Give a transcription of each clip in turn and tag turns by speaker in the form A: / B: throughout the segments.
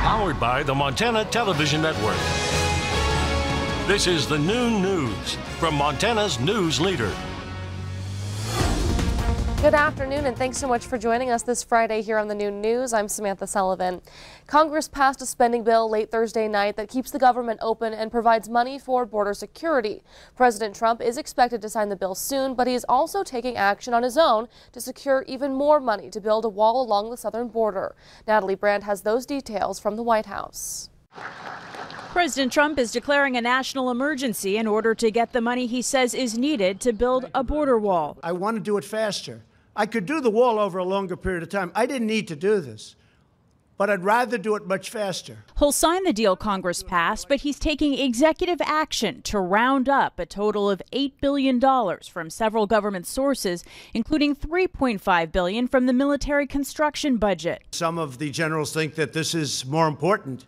A: Powered by the Montana Television Network. This is the Noon News from Montana's news leader.
B: Good afternoon, and thanks so much for joining us this Friday here on the Noon News. I'm Samantha Sullivan. Congress passed a spending bill late Thursday night that keeps the government open and provides money for border security. President Trump is expected to sign the bill soon, but he is also taking action on his own to secure even more money to build a wall along the southern border. Natalie Brand has those details from the White House.
C: President Trump is declaring a national emergency in order to get the money he says is needed to build a border wall.
D: I want to do it faster. I could do the wall over a longer period of time. I didn't need to do this, but I'd rather do it much faster.
C: He'll sign the deal Congress passed, but he's taking executive action to round up a total of $8 billion from several government sources, including $3.5 billion from the military construction budget.
D: Some of the generals think that this is more important.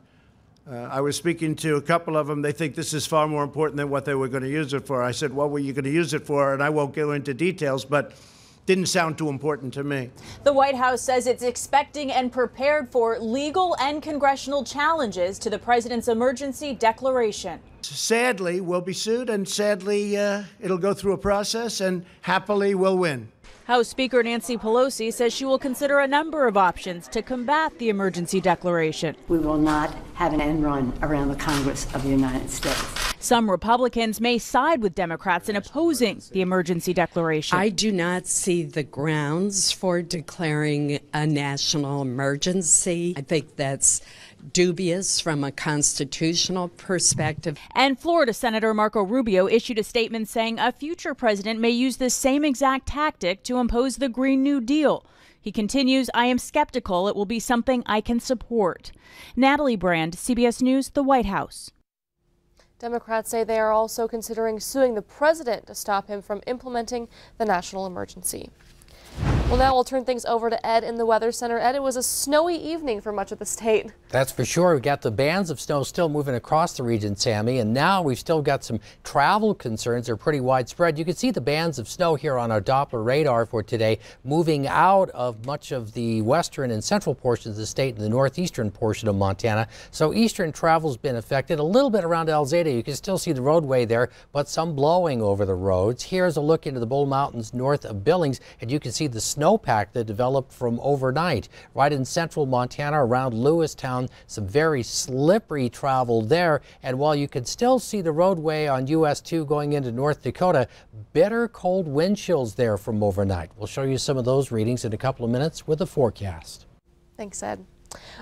D: I was speaking to a couple of them. They think this is far more important than what they were going to use it for. I said, what were you going to use it for? And I won't go into details, but didn't sound too important to me.
C: The White House says it's expecting and prepared for legal and congressional challenges to the president's emergency declaration.
D: Sadly, we'll be sued, and sadly, it'll go through a process, and happily we'll win.
C: House Speaker Nancy Pelosi says she will consider a number of options to combat the emergency declaration.
E: We will not have an end run around the Congress of the United States.
C: Some Republicans may side with Democrats in opposing the emergency declaration.
F: I do not see the grounds for declaring a national emergency. I think that's dubious from a constitutional perspective.
C: And Florida Senator Marco Rubio issued a statement saying a future president may use the same exact tactic to impose the Green New Deal. He continues, I am skeptical it will be something I can support. Natalie Brand, CBS News, the White House.
B: Democrats say they are also considering suing the president to stop him from implementing the national emergency. Well, now we'll turn things over to Ed in the Weather Center. Ed, it was a snowy evening for much of the state.
G: That's for sure. We've got the bands of snow still moving across the region, Sammy, and now we've still got some travel concerns. They're pretty widespread. You can see the bands of snow here on our Doppler radar for today, moving out of much of the western and central portions of the state and the northeastern portion of Montana. So eastern travel's been affected. A little bit around Alzada. You can still see the roadway there, but some blowing over the roads. Here's a look into the Bull Mountains north of Billings, and you can see the snowpack that developed from overnight. Right in central Montana around Lewistown, some very slippery travel there. And while you can still see the roadway on US 2 going into North Dakota, bitter cold wind chills there from overnight. We'll show you some of those readings in a couple of minutes with a forecast.
B: Thanks, Ed.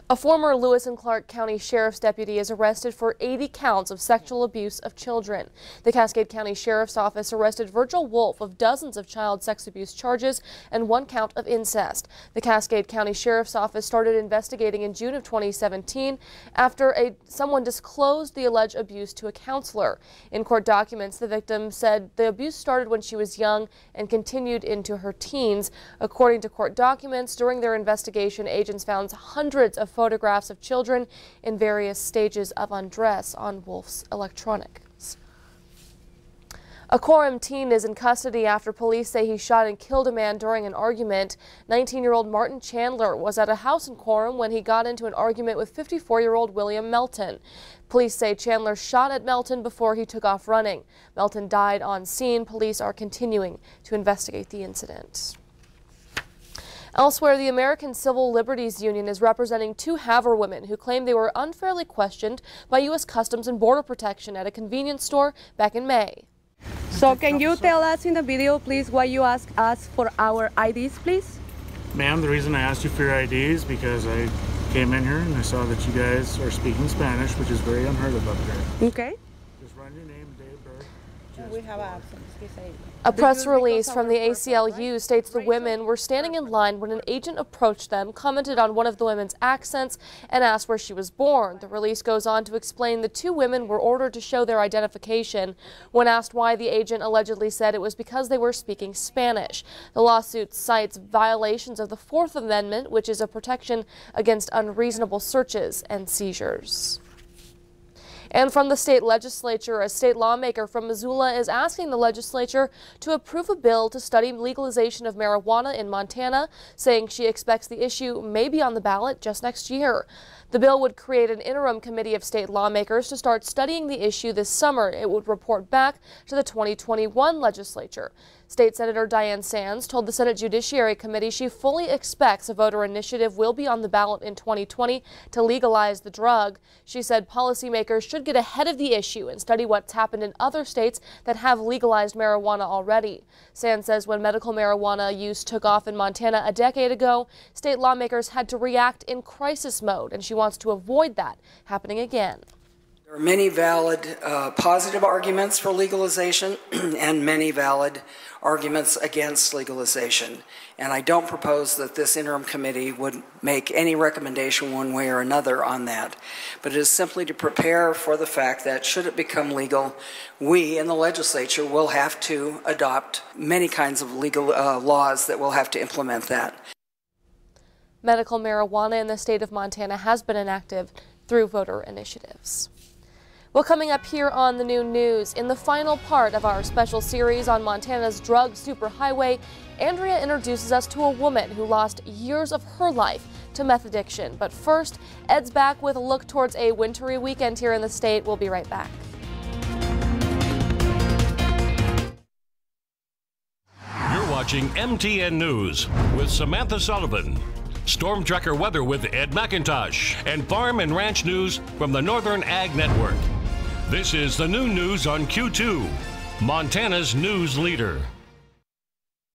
B: A former Lewis and Clark County Sheriff's deputy is arrested for 80 counts of sexual abuse of children. The Cascade County Sheriff's Office arrested Virgil Wolf of dozens of child sex abuse charges and 1 count of incest. The Cascade County Sheriff's Office started investigating in June of 2017 after someone disclosed the alleged abuse to a counselor. In court documents, the victim said the abuse started when she was young and continued into her teens. According to court documents, during their investigation, agents found hundreds of photographs of children in various stages of undress on Wolf's electronics. A Coram teen is in custody after police say he shot and killed a man during an argument. 19-year-old Martin Chandler was at a house in Coram when he got into an argument with 54-year-old William Melton. Police say Chandler shot at Melton before he took off running. Melton died on scene. Police are continuing to investigate the incident. Elsewhere, the American Civil Liberties Union is representing 2 Havre women who claim they were unfairly questioned by U.S. Customs and Border Protection at a convenience store back in May.
H: So can you tell us in the video, please, why you asked us for our IDs, please?
I: Ma'am, the reason I asked you for your IDs because I came in here and I saw that you guys are speaking Spanish, which is very unheard of up here.
H: Okay.
I: Just run your name, date of birth.
H: We have absence.
B: A press release from the ACLU states the women were standing in line when an agent approached them, commented on one of the women's accents, and asked where she was born. The release goes on to explain the 2 women were ordered to show their identification. When asked why, the agent allegedly said it was because they were speaking Spanish. The lawsuit cites violations of the 4th Amendment, which is a protection against unreasonable searches and seizures. And from the state legislature, a state lawmaker from Missoula is asking the legislature to approve a bill to study legalization of marijuana in Montana, saying she expects the issue may be on the ballot just next year. The bill would create an interim committee of state lawmakers to start studying the issue this summer. It would report back to the 2021 legislature. State Senator Diane Sands told the Senate Judiciary Committee she fully expects a voter initiative will be on the ballot in 2020 to legalize the drug. She said policymakers should get ahead of the issue and study what's happened in other states that have legalized marijuana already. Sands says when medical marijuana use took off in Montana a decade ago, state lawmakers had to react in crisis mode, and she wants to avoid that happening again.
J: There are many valid positive arguments for legalization and many valid arguments against legalization. And I don't propose that this interim committee would make any recommendation one way or another on that. But it is simply to prepare for the fact that should it become legal, we in the legislature will have to adopt many kinds of legal laws that will have to implement that.
B: Medical marijuana in the state of Montana has been enacted through voter initiatives. Well, coming up here on the Noon News, in the final part of our special series on Montana's drug superhighway, Andrea introduces us to a woman who lost years of her life to meth addiction. But first, Ed's back with a look towards a wintry weekend here in the state. We'll be right back.
A: You're watching MTN News with Samantha Sullivan. Storm Tracker weather with Ed McIntosh, and farm and ranch news from the Northern Ag Network. This is the Noon News on Q2, Montana's news leader.